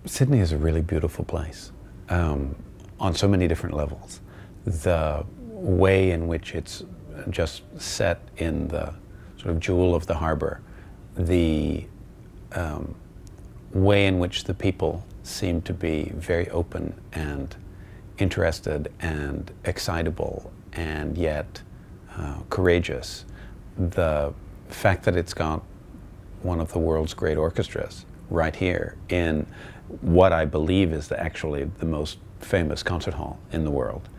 Sydney is a really beautiful place on so many different levels. The way in which it's just set in the sort of jewel of the harbor, the way in which the people seem to be very open and interested and excitable and yet courageous. The fact that it's got one of the world's great orchestras right here in what I believe is actually the most famous concert hall in the world,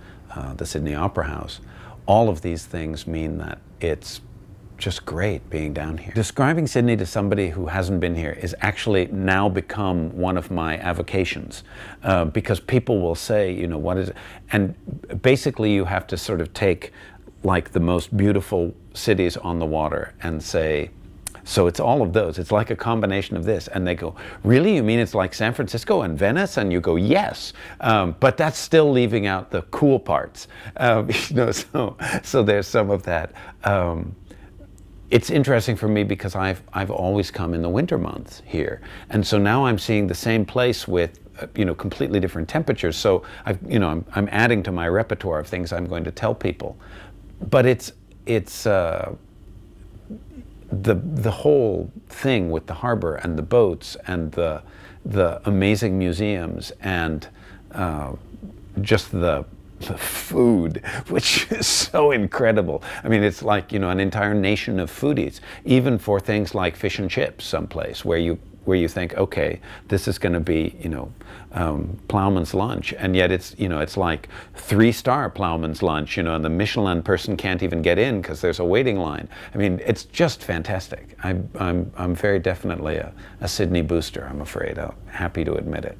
the Sydney Opera House. All of these things mean that it's just great being down here. Describing Sydney to somebody who hasn't been here is actually now become one of my avocations, because people will say, you know, what is it? And basically you have to sort of take like the most beautiful cities on the water and say, so it's all of those. It's like a combination of this. And they go, really? You mean it's like San Francisco and Venice? And you go, yes. But that's still leaving out the cool parts. You know, so there's some of that. It's interesting for me because I've always come in the winter months here. And so now I'm seeing the same place with you know, completely different temperatures. So I'm adding to my repertoire of things I'm going to tell people. But it's the whole thing with the harbor and the boats and the amazing museums and just the food, which is so incredible. I mean, it's like, you know, an entire nation of foodies, even for things like fish and chips someplace where you think, okay, this is going to be, you know, plowman's lunch, and yet it's, you know, it's like 3-star plowman's lunch, you know, and the Michelin person can't even get in because there's a waiting line. I mean, it's just fantastic. I'm very definitely a Sydney booster, I'm afraid. I'm happy to admit it.